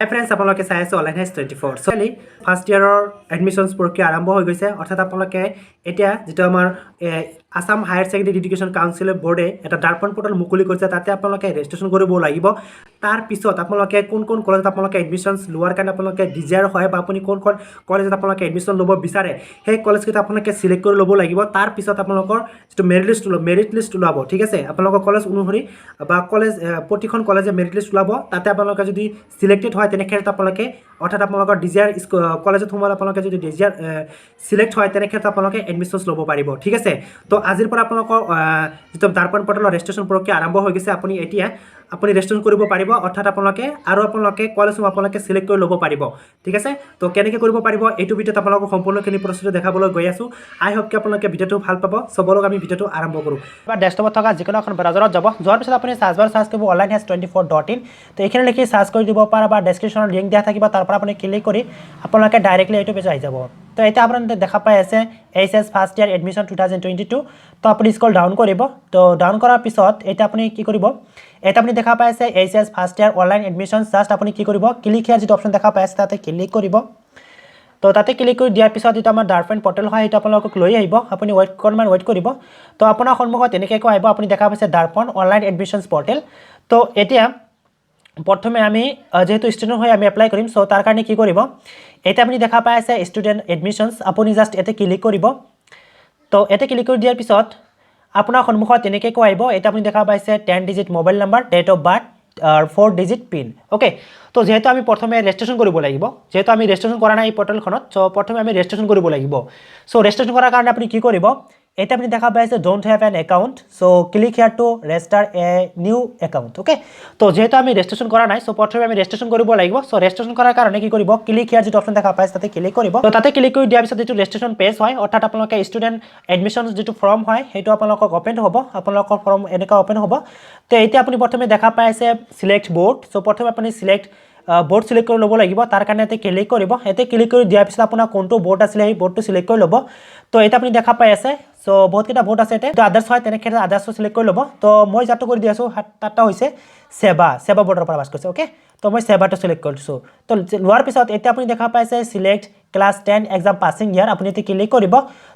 friends আপোনালোকে চাই আছে অনলাইন হেচ 24 চলি ফাৰ্ষ্ট ইয়াৰৰ এডমিশ্যনছ প্ৰক্ৰিয়া আৰম্ভ হৈ গৈছে অৰ্থাৎ আপোনালোকে এতিয়া যেটো আমাৰ Assam higher secondary education council বোৰ্ডে এটা দৰ্পণ পোৰ্টেল মুকলি কৰিছে তাতে আপোনালোকে ৰেজিষ্ট্ৰেচন কৰিব লাগিব তাৰ পিছত আপোনালোকে কোন কোন কলেজত আপোনালোকে এডমিশ্যনছ লোৱাৰ কাৰণে আপোনালোকে ডিজায়াৰ হয় বা আপুনি কোন কোন কলেজত আপোনালোকে এডমিশ্যন ল'ব বিচাৰে সেই কলেজকেইটা আপোনালোকে সিলেক্ট কৰি ল'ব লাগিব তাৰ পিছত আপোনালোকৰ যেটো মেৰিট লিষ্ট ওলাব ঠিক আছে আপোনালোকৰ কলেজ অনুসৰি বা কলেজ প্ৰতিখন কলেজে মেৰিট লিষ্ট ওলাব তাতে আপোনালোকে যদি সিলেক্টেড হয় তেনেক্ষেত্ৰত আপোনালোকে অৰ্থাৎ আপোনালোকৰ ডিজায়াৰ কলেজত সোমালে আপোনালোকে যদি ডিজায়াৰ সিলেক্ট হয় তেনেক্ষেত্ৰত আপোনালোকে এডমিশ্যনছ ল'ব পাৰিব ঠিক আছে তো আজিৰ পৰা আপোনালোকৰ যেটো দৰ্পণ পোৰ্টেলৰ ৰেজিষ্ট্ৰেচন প্ৰক্ৰিয়া আৰম্ভ হৈ গৈছে আপুনি এতিয়া আপুনি ৰেজিষ্ট্ৰেচন কৰিব পাৰিব অৰ্থাৎ আপোনালোকে কলেজসমূহ আপোনালোকে সিলেক্ট কৰি ল'ব পাৰিব ঠিক আছে তো কেনেকৈ কৰিব পাৰিব এইটো ভিডিঅ'ত আপোনালোকক সম্পূৰ্ণখিনি প্ৰচেছটো দেখাবলৈ গৈ আছোঁ আই হোপ কি আপোনালোকে ভিডিঅ'টো ভাল পাব সবলক আমি ভিডিঅ'টো আৰম্ভ কৰোঁ বা ডেস্কটপত থকা যিকোনো এখন ব্ৰাউজাৰত যাব যোৱাৰ পিছত আপুনি সাৰ্চ কৰিব onlinehes24.in তো এইখিনি লিখি সাৰ্চ কৰি দিব পাৰা বা ডেসক্ৰিপশ্যনত লিংক দিয়া থাকিব তাৰ পৰা আপুনি ক্লিক কৰি আপোনালোকে ডাইৰেক্টলি এইটো পেজ আহি যাব তো এটা আপোনালোকে দেখা পাই আছে এইচএছ ফাৰ্ষ্ট ইয়াৰ এডমিশ্যন 2022 তো আপুনি স্ক্ৰল ডাউন কৰিব তো ডাউন কৰাৰ পিছত এটা আপুনি কি কৰিব এটা আপুনি দেখা পাই আছে HS first year online admission just আপুনি কি কৰিব ক্লিক হিয়াৰ যেটো অপশ্যন দেখা পাই আছে তাতে ক্লিক কৰিব তো তাতে ক্লিক কৰি দিয়াৰ পিছত এটা আমাৰ দৰ্পণ পোৰ্টেল হয় এটা আপোনালোকক লৈ আহিব আপুনি ৱেট কৰিব তো আপোনাৰ সন্মুখত এনেকৈ আহিব আপুনি দেখা পাইছে দৰ্পণ অনলাইন এডমিশ্যনছ পোৰ্টেল তো এতিয়া প্ৰথমে আমি যেহেতু ষ্টুডেন্ট হয় আমি এপ্লাই কৰিম সো তাৰ কাৰণে কি কৰিব এটা আপুনি দেখা পাই আছে ষ্টুডেন্ট এডমিশ্যনছ আপুনি জাস্ট এতে ক্লিক কৰিব তো এতে ক্লিক কৰি দিয়াৰ পিছত আপোনাৰ সন্মুখত এনেকৈ আহিব এটা আপুনি দেখা পাইছে 10 digit mobile number date of birth আৰ 4 ডিজিট পিন ওকে তো যেহেতু আমি প্ৰথমে ৰেজিস্ট্ৰেশন কৰিব লাগিব যেহেতু আমি ৰেজিস্ট্ৰেশন কৰা নাই এই পোৰ্টালখনত সো প্ৰথমে আমি ৰেজিস্ট্ৰেশন কৰিব লাগিব সো ৰেজিস্ট্ৰেশন কৰাৰ কাৰণে আপুনি কি কৰিব এটা আপুনি দেখা পাইছে don't have an account so click here to register a new account okay তো যেহেতু আমি ৰেজিস্ট্ৰেশন কৰা নাই সো প্ৰথমে আমি ৰেজিস্ট্ৰেশন কৰিব লাগিব সো ৰেজিস্ট্ৰেশন কৰাৰ কাৰণে কি কৰিব ক্লিক হিয়াৰ যেটো অপশ্যন দেখা পাইছে তাতে ক্লিক কৰিব তো তাতে ক্লিক কৰি দিয়াৰ পিছত যেটো ৰেজিস্ট্ৰেশন পেজ হয় অৰ্থাৎ আপোনালোকে ষ্টুডেন্ট এডমিশ্যন যেটো ফৰ্ম হয় হেটো আপোনালোকক ওপেন হ'ব আপোনালোকৰ ফৰ্ম এনেকা ওপেন হ'ব তো এতিয়া আপুনি প্ৰথমে দেখা পাইছে সিলেক্ট বোৰ্ড সো প্ৰথমে আপুনি সিলেক্ট बोर्ड सिलेक्ट कर लब लगे तार कारण ये क्लिक कर क्लिक कर दियार पिছত अपना कोनটো बोर्ड आছিলে এই बोर्ड सिलेक्ट कर लब तो এটা আপনি দেখা পাই আছে सो बहुत केटा बोर्ड আছে তো আদার্স হয় তেনে ক্ষেত্রে আদার্স সিলেক্ট कर लब तो মই যাটো কৰি দিয়াছো তাটা হৈছে সেবা बोर्डৰ পৰা বাস কৰিছে ওকে তো মই সেবাটো সিলেক্ট কৰিছো তো লোৱাৰ পিছত এটা আপনি দেখা পাইছে সিলেক্ট ক্লাস 10 एग्जाम পাসিং ইয়ার আপনি এতে ক্লিক কৰিব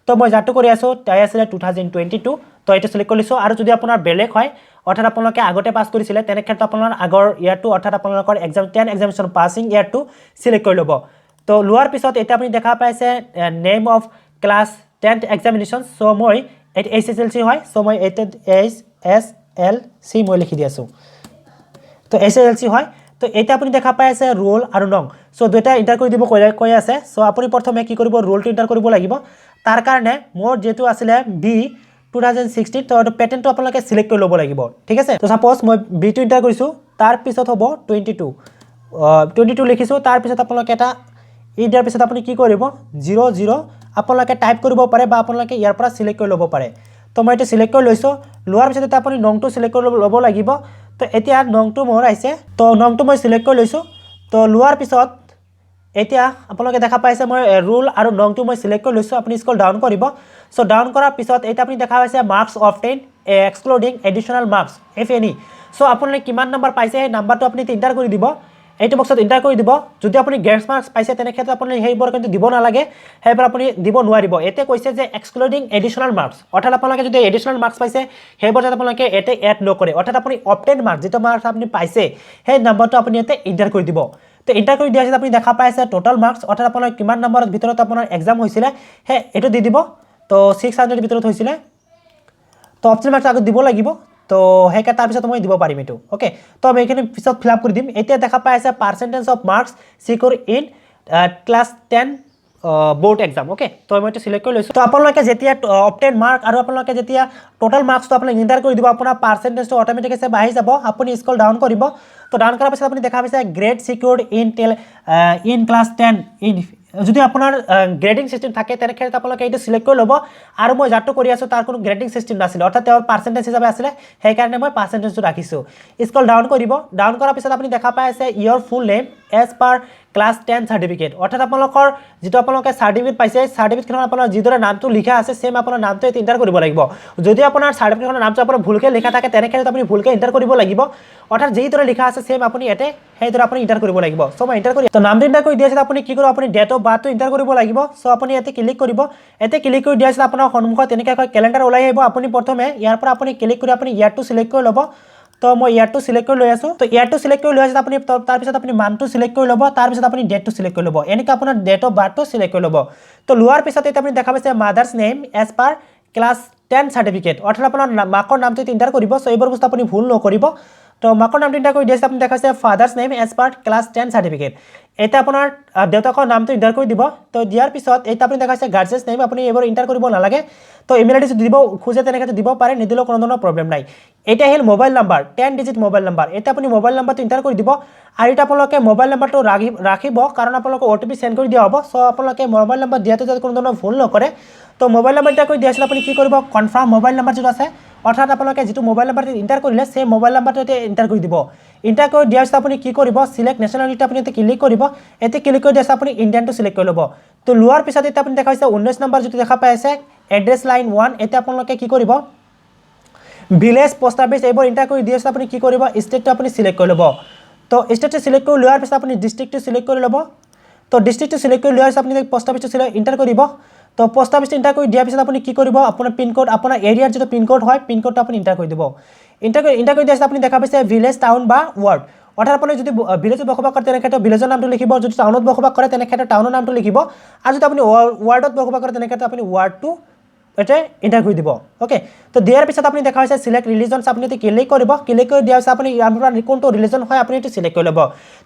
তো মই যাটো কৰি আছো তাই আছিল 2022 তো এটা সিলেক্ট কৰিছো আৰু যদি আপোনাৰ বেলেগ হয় অৰ্থাৎ আপোনালোকে আগতে পাস কৰিছিলে তেনে ক্ষেত্ৰত আপোনাৰ আগৰ ইয়াৰটো অৰ্থাৎ আপোনালোকৰ এক্সাম 10 এক্সামিনেশন পাসিং ইয়াৰটো সিলেক্ট কৰি ল'ব তো লোৱাৰ পিছত এটা আপুনি দেখা পাইছে name of class 10 examination so মই এসএসএলসি হয় সো মই এতে এসএসএলসি মই লিখি দিয়াছো তো এসএসএলসি হয় তো এটা আপুনি দেখা পাইছে ৰোল আৰু নং সো দুটা এন্টাৰ কৰি দিব কৈ আছে সো আপুনি প্ৰথমে কি কৰিব ৰোলটো এন্টাৰ কৰিব লাগিব তাৰ কাৰণে মোৰ যেটো আছিল বি 2016 তো পেটাৰ্নটো আপোনালোকে সিলেক্ট কৰি ল'ব লাগিব ঠিক আছে তো সাপোজ মই বি2 এন্টাৰ কৰিছো তাৰ পিছত হ'ব 22 লিখিছো তাৰ পিছত আপোনালোকে এটা ই দিয়াৰ পিছত আপুনি কি কৰিব 00 আপোনালোকে টাইপ কৰিব পাৰে বা আপোনালোকে ইয়াৰ পৰা সিলেক্ট কৰি ল'ব পাৰে তো মই এটা সিলেক্ট কৰি লৈছো লোৱাৰ পিছত এটা আপুনি নংটো সিলেক্ট কৰি ল'ব লাগিব তো এতিয়া নংটো মোৰ আহিছে তো নংটো মই সিলেক্ট কৰি লৈছো তো লোৱাৰ পিছত এতিয়া আপোনালোকে দেখা পাইছে মই ৰুল আৰু নংটো মই সিলেক্ট কৰি লৈছো আপুনি স্ক্ৰল ডাউন কৰিব সো ডাউন কৰাৰ পিছত এটা আপুনি দেখা পাইছে marks obtain excluding additional marks if any so আপোনালোকে কিমান নম্বৰ পাইছে এই নাম্বাৰটো আপুনি এন্টাৰ কৰি দিব এইটো বক্সত এন্টাৰ কৰি দিব যদি আপুনি গ্ৰেড মাৰ্কস পাইছে তেনে ক্ষেত্ৰত আপুনি হেইবৰ কিন্তু দিব নালাগে হেইবৰ আপুনি দিব নোৱাৰিব এতে কৈছে যে এক্সক্লুডিং এডিশনাল মাৰ্কস অৰ্থাৎ আপোনালোকে যদি এডিশনাল মাৰ্কস পাইছে হেইবৰ যাতে আপোনালোকে এতে এড নকৰে অৰ্থাৎ আপুনি অবটেইন মাৰ্কস যেটো মাৰ্কস আপুনি পাইছে সেই নাম্বাৰটো আপুনি এতে এন্টাৰ কৰি দিব তো এন্টাৰ কৰি দিয়াৰ পিছত আপুনি দেখা পাইছে টোটাল মাৰ্কস অৰ্থাৎ আপোনাৰ কিমান নম্বৰৰ ভিতৰত আপোনাৰ এক্সাম হৈছিল হে এটো দি দিব তো 600 ভিতৰত হৈছিল তো অপচন মাৰ্কস আগত দিব লাগিব তো হেকা তাৰ পিছত মই দিব পাৰিম এটো ওকে তো আমি এখানে পিছত ফিল আপ কৰি দিম এতিয়া দেখা পাই আছে percentage of marks secure in class 10 board exam okay तो মই এটা সিলেক্ট কৰি লৈছো তো আপোনালোকে যেতিয়া অবটেইন মাৰ্ক আৰু আপোনালোকে যেতিয়া টোটাল মাৰ্কস তো আপুনি এন্টাৰ কৰি দিব আপোনাৰ পাৰ্সেন্টেজটো অটোমেটিকলি বাঢ়ি যাব আপুনি স্ক্ৰল ডাউন কৰিব তো ডাউন কৰাৰ পিছত আপুনি দেখা পাইছে গ্ৰেড সিকিউৰড ইন ক্লাস 10 ইন যদি আপোনাৰ গ্ৰেডিং সিস্টেম থাকে তেনে ক্ষেত্ৰত আপোনালোকে এইটো সিলেক্ট কৰি ল'ব আৰু মই যাটো কৰি আছো তাৰ কোনো গ্ৰেডিং সিস্টেম নাছিল অৰ্থাৎ তেওঁৰ পাৰ্সেন্টেজ হিচাপে আছিল সেই কাৰণে মই পাৰ্সেন্টেজটো ৰাখিছো স্ক্ৰল ডাউন কৰিব ডাউন কৰাৰ পিছত আপুনি দেখা পাই আছে your full name as per class 10 certificate অৰ্থাৎ আপোনালোকৰ যেটো আপোনালোকে সাৰ্টিফিকেট পাইছে সাৰ্টিফিকেটখন আপোনাৰ যিদৰে নামটো লিখা আছে সেম আপোনাৰ নামটো এতে এন্টাৰ কৰিব লাগিব যদি আপোনাৰ সাৰ্টিফিকেটখনৰ নামটো আপোনাৰ ভুলকৈ লিখা থাকে তেনে ক্ষেত্ৰত আপুনি ভুলকৈ এন্টাৰ কৰিব লাগিব অৰ্থাৎ যিদৰে লিখা আছে সেম আপুনি এতে সেইদৰে আপুনি এন্টাৰ কৰিব লাগিব সো মই এন্টাৰ কৰি তো নামটো এন্টাৰ কৰি দিয়াছে আপুনি কি কৰিব আপুনি ডেট অফ বাৰ্থটো এন্টাৰ কৰিব লাগিব সো আপুনি এতে ক্লিক কৰিব এতে ক্লিক কৰি দিয়াছে আপোনাৰ সন্মুখত তেনেকৈ ক্যালেন্ডাৰ ওলাই আহিব আপুনি প্ৰথমে ইয়াৰ পৰা আপুনি ক্লিক কৰি আপুনি ইয়াৰটো সিলেক্ট কৰি ল'ব তো মই ইয়াৰটো সিলেক্ট কৰি লৈ আছো তো ইয়াৰটো সিলেক্ট কৰি লৈ আছে আপুনি তাৰ পিছত আপুনি মানটো সিলেক্ট কৰি ল'ব তাৰ পিছত আপুনি ডেটটো সিলেক্ট কৰি ল'ব এনেকৈ আপোনাৰ ডেট অফ বাৰ্থটো সিলেক্ট কৰি ল'ব তো লোৱাৰ পিছত এটা আপুনি দেখা পাইছে mother's name as per class 10 certificate অৰ্থাৎ আপোনাৰ মাকৰ নামটো এন্টাৰ কৰিব সো এইবোৰ বস্তু আপুনি ভুল নকৰিব তো মাকৰ নামটো এন্টাৰ কৰি দিছে আপুনি দেখাইছে father's name as per class 10 certificate এটা আপোনাৰ দেউতাকৰ নামটো এন্টাৰ কৰি দিব তো দিয়াৰ পিছত এটা আপুনি দেখাইছে গাৰ্জেন্স নেম আপুনি এইবোৰ এন্টাৰ কৰিব নালাগে তো ইমেইল এড্ৰেছ দিব খুজে তেনেকৈ দিব পাৰে নিদিলেও কোনো ধৰণৰ প্ৰবলেম নাই এটা হেল mobile number 10 digit mobile number এটা আপুনি মোবাইল নাম্বাৰটো এন্টাৰ কৰি দিব আৰু এটা আপোনালোকে মোবাইল নাম্বাৰটো ৰাখিব কাৰণ আপোনালোকে ওটিপি সেন্ড কৰি দিয়া হ'ব সো আপোনালোকে মোবাইল নাম্বাৰ দিয়াতে যদি কোনো ধৰণৰ ভুল নকৰে তো মোবাইল নাম্বাৰ এটা কৰি দিয়াছিল আপুনি কি কৰিব কনফাৰ্ম মোবাইল নাম্বাৰ যেটো আছে অৰ্থাৎ আপোনালোকে যেটো মোবাইল নাম্বাৰটো এন্টাৰ কৰিলে সেই মোবাইল নাম্বাৰটো এতে এন্টাৰ কৰি দিব এন্টাৰ কৰি দিয়াৰ পিছত আপুনি কি কৰিব সিলেক্ট নেশ্যনেলিটি আপুনি এতে ক্লিক কৰিব এতে ক্লিক কৰি দিয়াছে আপুনি ইণ্ডিয়ানটো সিলেক্ট কৰি ল'ব তো লোৱাৰ পিছত এটা আপুনি দেখাইছে 19 নম্বৰ যেটো দেখা পাই আছে এড্ৰেছ লাইন 1 এতে আপোনালোকে কি কৰিব ভিলেজ পোষ্ট অফিস এইবোৰ এন্টাৰ কৰি দিয়াছে আপুনি কি কৰিব ষ্টেটটো আপুনি সিলেক্ট কৰি ল'ব তো ষ্টেটটো সিলেক্ট কৰি লোৱাৰ পিছত আপুনি ডিস্ট্ৰিক্টটো সিলেক্ট কৰি ল'ব তো ডিস্ট্ৰিক্টটো সিলেক্ট কৰি লোৱাৰ পিছত আপুনি পোষ্ট অফিসটো সিলেক্ট এন্টাৰ কৰিব তো পোষ্ট অফিস এন্টাৰ কৰি দিয়াৰ পিছত আপুনি কি কৰিব আপোনাৰ পিন কোড আপোনাৰ এৰিয়াৰ যেটো পিন কোড হয় পিন কোডটো আপুনি এন্টাৰ কৰি দিব এন্টাৰ কৰি দিয়াছে আপুনি দেখা পাইছে ভিলেজ টাউন বা ওয়াৰ্ড অৰ্থাৎ আপুনি যদি ভিলেজত বসবাস কৰে তেনে ক্ষেত্ৰত ভিলেজৰ নামটো লিখিব যদি টাউনত বসবাস কৰে তেনে ক্ষেত্ৰত টাউনৰ নামটো লিখিব আৰু যদি আপুনি ওয়াৰ্ডত বসবাস কৰে তেনে ক্ষেত্ৰত আপুনি ওয়াৰ্ডটো এটা এন্টাৰ কৰি দিব ওকে তো দিয়াৰ পিছত আপুনি দেখা হৈছে সিলেক্ট ৰিলিজনস আপুনি এতে ক্লিক কৰিব ক্লিক কৰি দিয়াৰ পিছত আপুনি আপোনাৰ কোনটো ৰিলিজন হয় আপুনি এটো সিলেক্ট কৰি ল'ব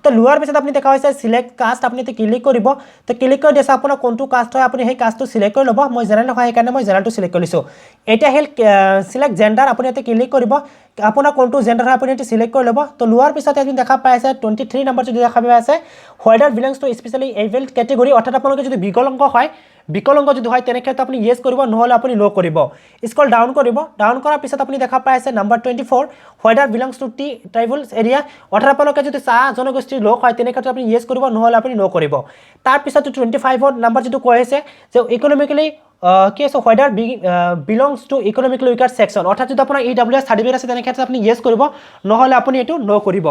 তো লোৱাৰ পিছত আপুনি দেখা হৈছে সিলেক্ট কাষ্ট আপুনি এতে ক্লিক কৰিব তো ক্লিক কৰি দিয়াছে আপোনাৰ কোনটো কাষ্ট হয় আপুনি সেই কাষ্টটো সিলেক্ট কৰি ল'ব মই জেনাৰেল হয় সেইকাৰণে মই জেনাৰেলটো সিলেক্ট কৰিছো এটা হেল সিলেক্ট জেন্ডাৰ আপুনি এতে ক্লিক কৰিব আপোনাৰ কোনটো জেন্ডাৰ হয় আপুনি এতে সিলেক্ট কৰি ল'ব তো লোৱাৰ পিছত আপুনি দেখা পাই আছে 23 নম্বৰ যদি দেখা পাই আছে whether belongs two specially abled ক্যাটেগৰী অৰ্থাৎ আপোনালোকে যদি বিকলাংগ হয় বিকলাংগ যদি হয় তেনে ক্ষেত্ৰত আপুনি ইয়েস কৰিব নহলে আপুনি নো কৰিব স্ক্ৰল ডাউন কৰিব ডাউন কৰাৰ পিছত আপুনি দেখা পাই আছে number 24 whether belongs to T tribals area অৰ্থাৎ আপোনালোকে যদি চাহ জনগোষ্ঠীৰ লোক হয় তেনে ক্ষেত্ৰত আপুনি ইয়েস কৰিব নহলে আপুনি নো কৰিব তাৰ পিছত 25 নম্বৰ যেটো কৈ আছে যে ইকোনমিক্যালি কি আছে whether belongs to economically weaker section অৰ্থাৎ যদি আপোনাৰ ইডব্লিউএছ সাৰ্টিফিকেট আছে তেনে ক্ষেত্ৰত আপুনি ইয়েস কৰিব নহলে আপুনি এটো নো কৰিব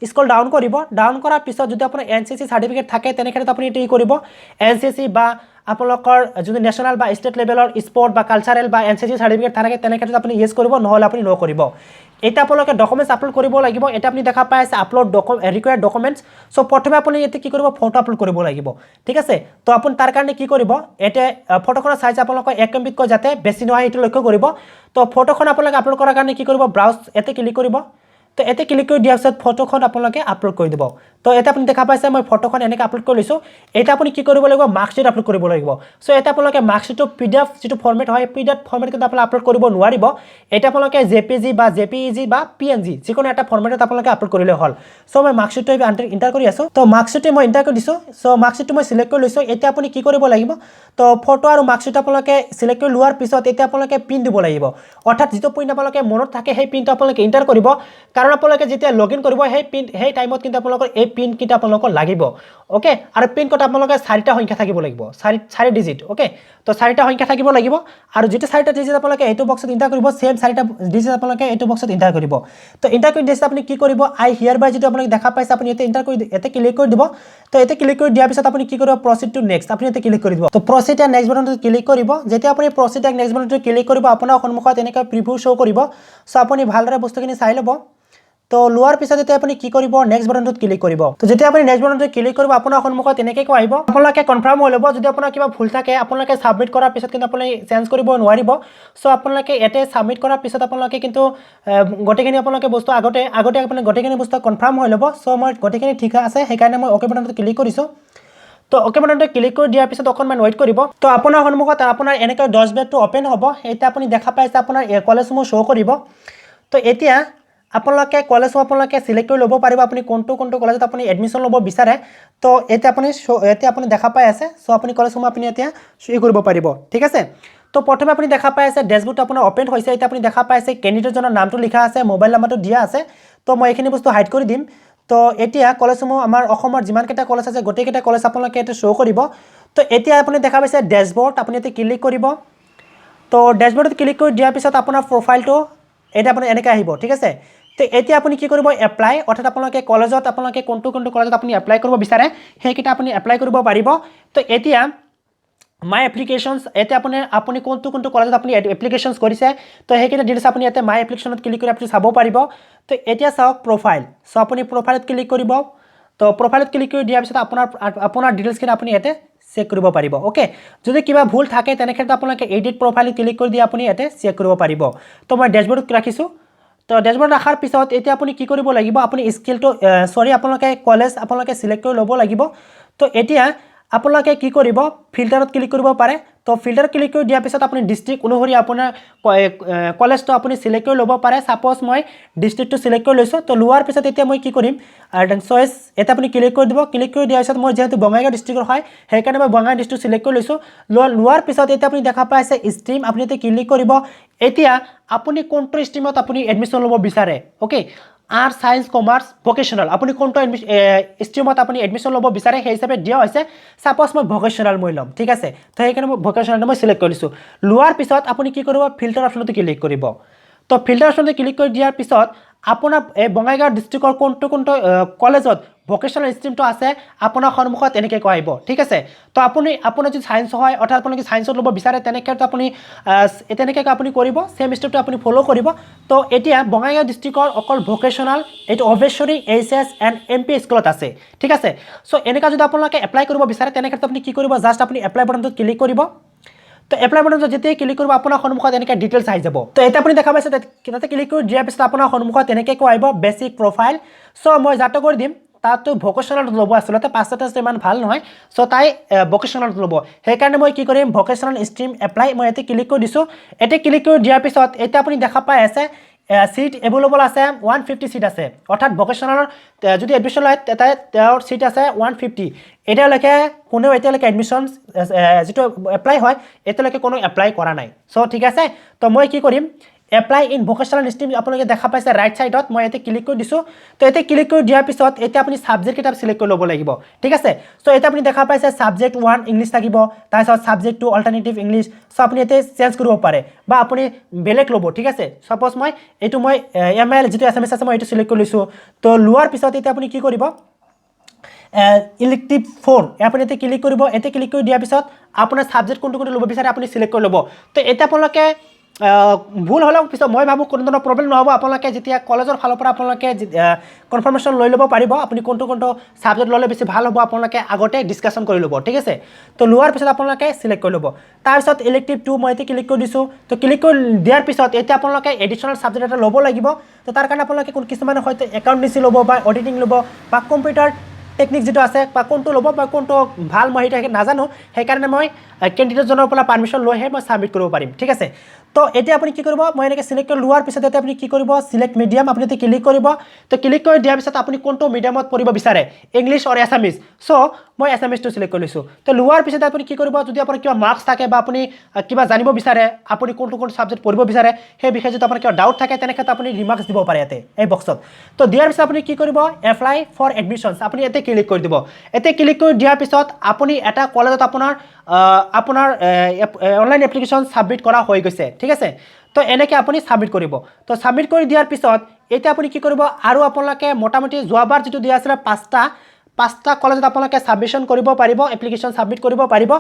স্ক্ৰল ডাউন কৰিব ডাউন কৰাৰ পিছত যদি আপোনাৰ এনসিসি সাৰ্টিফিকেট থাকে তেনে ক্ষেত্ৰত আপুনি এটো কৰিব এনসিসি বা আপোনালোকৰ যদি নেশ্যনেল বা ষ্টেট লেভেলৰ স্পৰ্ট বা কালচাৰেল বা এনসিসি সাৰ্টিফিকেট থাকে তেনে ক্ষেত্ৰত আপুনি ইয়েস কৰিব নহলে আপুনি নো কৰিব এটা আপোনালোকে ডকুমেন্টস আপলোড কৰিব লাগিব এটা আপুনি দেখা পাই আছে আপলোড ৰিকোয়াৰ্ড ডকুমেন্টস সো প্ৰথমে আপুনি এতে কি কৰিব ফটো আপলোড কৰিব লাগিব ঠিক আছে তো আপুনি তাৰ কাৰণে কি কৰিব এতে ফটোখনৰ সাইজ আপোনালোকে 1 MB কৈ যাতে বেছি নহয় এটো লক্ষ্য কৰিব তো ফটোখন আপোনালোকে আপলোড কৰাৰ কাৰণে কি কৰিব ব্ৰাউজ এতে ক্লিক কৰিব তো এতে ক্লিক কৰি দিয়াৰ পিছত ফটোখন আপোনালোকে আপলোড কৰি দিব তো এটা আপুনি দেখা পাইছে মই ফটোখন এনেকৈ আপলোড কৰি লৈছো এটা আপুনি কি কৰিব লাগিব মাৰ্কশিট আপলোড কৰিব লাগিব সো এটা আপোনালোকে মাৰ্কশিটটো পিডিএফ যেটো ফৰমেট হয় পিডিএফ ফৰমেট কিন্তু আপুনি আপলোড কৰিব নোৱাৰিব এটা আপোনালোকে জেপিজি বা জেপিইজি বা পিএনজি যিকোনো এটা ফৰমেটত আপোনালোকে আপলোড কৰিলে হ'ল সো মই মাৰ্কশিটটো এন্টাৰ কৰি আছো তো মাৰ্কশিটটো মই এন্টাৰ কৰি দিছো সো মাৰ্কশিটটো মই সিলেক্ট কৰি লৈছো এটা আপুনি কি কৰিব লাগিব তো ফটো আৰু মাৰ্কশিট আপোনালোকে সিলেক্ট কৰি লোৱাৰ পিছত এটা আপোনালোকে পিন দিব লাগিব অৰ্থাৎ যেটো পিন আপোনালোকে মনত থাকে সেই পিনটো আপোনালোকে এন্টাৰ কৰিব কাৰণ আপোনালোকে যেতিয়া লগইন কৰিব সেই পিন সেই টাইমত কিন্তু আপোনালোকৰ এই পিন কিটা আপোনালোকৰ লাগিব ওকে আৰু পিন কোড আপোনালোকে 4টা সংখ্যা থাকিব লাগিব 4 ডিজিট ওকে তো 4টা সংখ্যা থাকিব লাগিব আৰু যেটো 4টা ডিজিট আপোনালোকে এটো বক্সত এন্টাৰ কৰিব সেম 4টা ডিজিট আপোনালোকে এটো বক্সত এন্টাৰ কৰিব তো এন্টাৰ কৰি দিছে আপুনি কি কৰিব আই হিয়াৰ বাই যেটো আপোনালোকে দেখা পাইছে আপুনি এতে এন্টাৰ কৰি এতে ক্লিক কৰি দিব তো এতে ক্লিক কৰি দিয়াৰ পিছত আপুনি কি কৰিব প্ৰসিড টু নেক্সট আপুনি এতে ক্লিক কৰি দিব তো প্ৰসিড এণ্ড নেক্সট বাটনটো ক্লিক কৰিব যেতিয়া আপুনি প্ৰসিড এণ্ড নেক্সট বাটনটো ক্লিক কৰিব আপোনাৰ সন্মুখত এনেকৈ প্ৰিভিউ শো কৰিব সো আপুনি ভালদৰে বস্তুখিনি চাই ল'ব তো লোৱাৰ পিছত এতিয়া আপুনি কি কৰিব নেক্সট বাটনটোত ক্লিক কৰিব তো যেতিয়া আপুনি নেক্সট বাটনটোত ক্লিক কৰিব আপোনাৰ সন্মুখত এনেকৈ কৈ আহিব আপোনালোকে কনফাৰ্ম হৈ ল'ব যদি আপোনাৰ কিবা ভুল থাকে আপোনালোকে সাবমিট কৰাৰ পিছত কিন্তু আপুনি চেঞ্জ কৰিব নোৱাৰিব সো আপোনালোকে এতে সাবমিট কৰাৰ পিছত আপোনালোকে কিন্তু গটেখিনি আপোনালোকে বস্তু আগতে আপুনি গটেখিনি বস্তু কনফাৰ্ম হৈ ল'ব সো মই গটেখিনি ঠিক আছে সেইকাৰণে মই ওকে বাটনটোত ক্লিক কৰিছো তো ওকে বাটনটো ক্লিক কৰি দিয়াৰ পিছত অকণমান ওয়েট কৰিব তো আপোনাৰ সন্মুখত আপোনাৰ এনেকৈ ড্যাশবোৰ্ডটো ওপেন হ'ব এটা আপুনি দেখা পাইছে আপোনাৰ কলেজসমূহ শো কৰিব তো এতিয়া আপোনালোকে কলেজ আপোনালোকে সিলেক্ট কৰি ল'ব পাৰিব আপুনি কোনটো কলেজত আপুনি এডমিশন ল'ব বিচাৰে তো এতিয়া আপুনি দেখা পাই আছে সো আপুনি কলেজসমূহ আপুনি এতিয়া শুই কৰিব পাৰিব ঠিক আছে তো প্ৰথমে আপুনি দেখা পাই আছে ড্যাশবোৰ্ডটো আপোনাৰ ওপেন হৈছে এতিয়া আপুনি দেখা পাই আছে ক্যান্ডিডেটজনৰ নামটো লিখা আছে মোবাইল নাম্বাৰটো দিয়া আছে তো মই এইখিনি বস্তু হাইড কৰি দিম তো এতিয়া কলেজসমূহ আমাৰ অসমৰ যিমানকেইটা কলেজ আছে গোটেইকেইটা কলেজ আপোনালোকে এটা শ্ব' কৰিব তো এতিয়া আপুনি দেখা পাইছে ডেশবৰ্ড আপুনি এতিয়া ক্লিক কৰিব তো ডেশবৰ্ডত ক্লিক কৰি দিয়াৰ পিছত আপোনাৰ প্ৰফাইলটো এটা আপুনি এনেকৈ আহিব ঠিক আছে তো এতিয়া আপুনি কি কৰিব এপ্লাই অৰ্থাৎ আপোনালোকে কলেজত আপোনালোকে কোনটো কলেজত আপুনি এপ্লাই কৰিব বিচাৰে সেইকেইটা আপুনি এপ্লাই কৰিব পাৰিব তো এতিয়া মাই এপ্লিকেশনস এতে আপুনি কোনটো কলেজত আপুনি এপ্লিকেশনস কৰিছে তো সেইকেইটা ডিটেইলছ আপুনি ইয়াতে মাই এপ্লিকেশনত ক্লিক কৰি আপুনি চাব পাৰিব তো এতিয়া চাওক প্ৰফাইল সো আপুনি প্ৰফাইলত ক্লিক কৰিব তো প্ৰফাইলত ক্লিক কৰি দিয়াৰ পিছত আপোনাৰ ডিটেইলছখিনি আপুনি ইয়াতে চেক কৰিব পাৰিব ওকে যদি কিবা ভুল থাকে তেনেক্ষেত্ৰত আপোনালোকে এডিট প্ৰফাইলত ক্লিক কৰি দি আপুনি ইয়াতে চেক কৰিব পাৰিব তো মই ডেশবৰ্ডত ৰাখিছোঁ তো ডেশবৰ্ড ৰাখাৰ পিছত এতিয়া আপুনি কি কৰিব লাগিব আপুনি স্কিলটো আপোনালোকে কলেজ আপোনালোকে সিলেক্ট কৰি ল'ব লাগিব তো এতিয়া আপোনালোকে কি কৰিব ফিল্টাৰত ক্লিক কৰিব পাৰে তো ফিল্টাৰত ক্লিক কৰি দিয়াৰ পিছত আপুনি ডিস্ট্ৰিক্ট অনুসৰি আপোনাৰ কলেজটো আপুনি সিলেক্ট কৰি ল'ব পাৰে সাপোজ মই ডিস্ট্ৰিক্টটো সিলেক্ট কৰি লৈছোঁ তো লোৱাৰ পিছত এতিয়া মই কি কৰিম দেন চইচ এটা আপুনি ক্লিক কৰি দিব ক্লিক কৰি দিয়াৰ পিছত মই যেহেতু বঙাইগাঁও ডিস্ট্ৰিক্টৰ হয় সেইকাৰণে মই বঙাইগাঁও ডিস্ট্ৰিক্ট সিলেক্ট কৰি লৈছোঁ লোৱাৰ পিছত এতিয়া আপুনি দেখা পাইছে ষ্ট্ৰীম আপুনি এতিয়া ক্লিক কৰিব এতিয়া আপুনি কোনটো ষ্ট্ৰীমত আপুনি এডমিশ্যন ল'ব বিচাৰে okay arts science commerce vocational আপুনি কোনটো ষ্ট্ৰীমত আপুনি এডমিশ্যন ল'ব বিচাৰে সেই হিচাপে দিয়া হৈছে সাপোজ মই ভোকেশনাল মই ল'ম ঠিক আছে তো সেইকাৰণে মই ভোকেশনালটো মই সিলেক্ট কৰিছোঁ লোৱাৰ পিছত আপুনি কি কৰিব ফিল্টাৰ অপশ্যনটো ক্লিক কৰিব তো ফিল্টাৰ অপশ্যনটো ক্লিক কৰি দিয়াৰ পিছত আপোনাৰ এই বঙাইগাঁও ডিস্ট্ৰিক্টৰ কোনটো কলেজত ভোকেশনাল ষ্ট্ৰীমটো আছে আপোনাৰ সন্মুখত এনেকৈ আহিব ঠিক আছে তো আপোনাৰ যদি সায়েন্স হয় অৰ্থাৎ আপুনি সায়েন্সত ল'ব বিচাৰে তেনেক্ষেত্ৰত আপুনি তেনেকৈ আপুনি কৰিব সেম ষ্টেপটো আপুনি ফ'ল' কৰিব তো এতিয়া বঙাইগাঁও ডিস্ট্ৰিক্টৰ অকল ভোকেশনাল এইটো অবেশ্বৰী এইচএছ এণ্ড এমপি স্কুলত আছে ঠিক আছে সো এনেকৈ যদি আপোনালোকে এপ্লাই কৰিব বিচাৰে তেনেক্ষেত্ৰত আপুনি কি কৰিব জাষ্ট আপুনি এপ্লাই বাটনটোত ক্লিক কৰিব তো এপ্লাই বাটনত যেতিয়া ক্লিক কৰিব আপোনাৰ সন্মুখত এনেকৈ ডিটেইলছ আহি যাব তো এতিয়া আপুনি দেখা পাইছে তাতে ক্লিক কৰি দিয়াৰ পিছত আপোনাৰ সন্মুখত এনেকৈ আহিব বেছিক প্ৰফাইল সো মই যাতে কৰি দিম তাতো ভোকেশনালত ল'ব আচলতে পাঁচটা ইমান ভাল নহয় সো তাই ভোকেশনালত ল'ব সেইকাৰণে মই কি কৰিম ভোকেশনাল ষ্ট্ৰীম এপ্লাই মই ইয়াতে ক্লিক কৰি দিছোঁ এতিয়া ক্লিক কৰি দিয়াৰ পিছত এতিয়া আপুনি দেখা পাই আছে সিট এভেইলেবল আছে 150 সিট আছে অৰ্থাৎ ভোকেশনালৰ যদি এডমিশ্যন লয় তেওঁৰ সিট আছে 150 এতিয়ালৈকে কোনেও এতিয়ালৈকে এডমিশ্যন যিটো এপ্লাই হয় এতিয়ালৈকে কোনো এপ্লাই কৰা নাই সো ঠিক আছে তো মই কি কৰিম এপ্লাই ইন ভোকেশনাল ষ্ট্ৰীম আপোনালোকে দেখা পাইছে ৰাইট সাইডত মই ইয়াতে ক্লিক কৰি দিছোঁ তো ইয়াতে ক্লিক কৰি দিয়াৰ পিছত এতিয়া আপুনি সাবজেক্ট কিতাপ সিলেক্ট কৰি ল'ব লাগিব ঠিক আছে সো এতিয়া আপুনি দেখা পাইছে সাবজেক্ট 1 ইংলিছ থাকিব তাৰপিছত সাবজেক্ট 2 অল্টাৰনেটিভ ইংলিছ সো আপুনি ইয়াতে চেঞ্জ কৰিব পাৰে বা আপুনি বেলেগ ল'ব ঠিক আছে সাপোজ মই এইটো মই এমএল যিটো এছএমএছ আছে মই এইটো সিলেক্ট কৰি লৈছোঁ তো লোৱাৰ পিছত এতিয়া আপুনি কি কৰিব ইলেক্টিভ 4 আপুনি ইয়াতে ক্লিক কৰিব ইয়াতে ক্লিক কৰি দিয়াৰ পিছত আপোনাৰ সাবজেক্ট কোনটো ল'ব বিচাৰে আপুনি সিলেক্ট কৰি ল'ব তো এতিয়া আপোনালোকে ভুল হ'লেও পিছত মই ভাবোঁ কোনো ধৰণৰ প্ৰব্লেম নহ'ব আপোনালোকে যেতিয়া কলেজৰ ফালৰ পৰা আপোনালোকে কনফাৰ্মেশ্যন লৈ ল'ব পাৰিব আপুনি কোনটো ছাবজেক্ট ল'লে বেছি ভাল হ'ব আপোনালোকে আগতে ডিছকাশ্যন কৰি ল'ব ঠিক আছে তো লোৱাৰ পিছত আপোনালোকে সিলেক্ট কৰি ল'ব তাৰপিছত ইলেক্টিভ 2 মই এতিয়া ক্লিক কৰি দিছোঁ তো ক্লিক কৰি দিয়াৰ পিছত এতিয়া আপোনালোকে এডিশ্যনেল ছাবজেক্ট এটা ল'ব লাগিব তো তাৰ কাৰণে আপোনালোকে কিছুমানে হয়তো একাউণ্টেঞ্চি ল'ব বা অডিটিং ল'ব বা কম্পিউটাৰ টেকনিক যেটো আছে বা কোনটো ল'ব বা কোনটো ভাল মই সেইটো নাজানো সেইকাৰণে মই কেণ্ডিডেটজনৰ পৰা পাৰ্মিশ্যন লৈহে মই ছাবমিট কৰিব পাৰিম ঠিক আছে তো এতিয়া আপুনি কি কৰিব মই এনেকৈ সিলেক্ট কৰি লোৱাৰ পিছত এতিয়া আপুনি কি কৰিব সিলেক্ট মিডিয়াম আপুনি এতিয়া ক্লিক কৰিব তো ক্লিক কৰি দিয়াৰ পিছত আপুনি কোনটো মিডিয়ামত পঢ়িব বিচাৰে ইংলিছ অৰ এছামিজ সো মই এছামিজটো সিলেক্ট কৰি লৈছোঁ তো লোৱাৰ পিছত আপুনি কি কৰিব যদি আপোনাৰ কিবা মাৰ্কছ থাকে বা আপুনি কিবা জানিব বিচাৰে আপুনি কোনটো ছাবজেক্ট পঢ়িব বিচাৰে সেই বিষয়ে যদি আপোনাৰ কিবা ডাউট থাকে তেনেক্ষেত্ৰত আপুনি ৰিমাৰ্কছ দিব পাৰে ইয়াতে এই বক্সত তো দিয়াৰ পিছত আপুনি কি কৰিব এপ্লাই ফৰ এডমিশ্যনছ আপুনি ইয়াতে ক্লিক কৰি দিব ইয়াতে ক্লিক কৰি দিয়াৰ পিছত আপুনি এটা কলেজত আপোনাৰ অনলাইন এপ্লিকেশ্যন ছাবমিট কৰা হৈ গৈছে ঠিক আছে তো এনেকৈ আপুনি ছাবমিট কৰিব তো ছাবমিট কৰি দিয়াৰ পিছত এতিয়া আপুনি কি কৰিব আৰু আপোনালোকে মোটামুটি যোৱাবাৰ যিটো দিয়া আছিলে পাঁচটা কলেজত আপোনালোকে ছাবমিশ্যন কৰিব পাৰিব এপ্লিকেশ্যন ছাবমিট কৰিব পাৰিব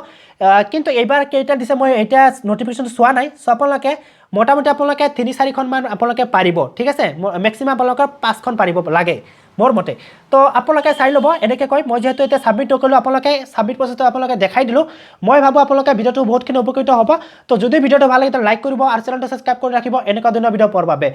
কিন্তু এইবাৰ কেইটা দিছে মই এতিয়া নটিফিকেশ্যন চোৱা নাই সো আপোনালোকে মোটামুটি আপোনালোকে 3-4খনমান আপোনালোকে পাৰিব ঠিক আছে মেক্সিমাম আপোনালোকৰ 5খন পাৰিব লাগে মোৰ মতে তো আপোনালোকে চাই ল'ব এনেকৈ কয় মই যেহেতু এতিয়া ছাবমিট নকৰিলোঁ আপোনালোকে ছাবমিট প্ৰচেছটো আপোনালোকে দেখাই দিলোঁ মই ভাবোঁ আপোনালোকে ভিডিঅ'টো বহুতখিনি উপকৃত হ'ব তো যদি ভিডিঅ'টো ভাল লাগে তো লাইক কৰিব আৰু চেনেলটো ছাবস্ক্ৰাইব কৰি ৰাখিব এনেকুৱা ধৰণৰ ভিডিঅ' পোৱাৰ বাবে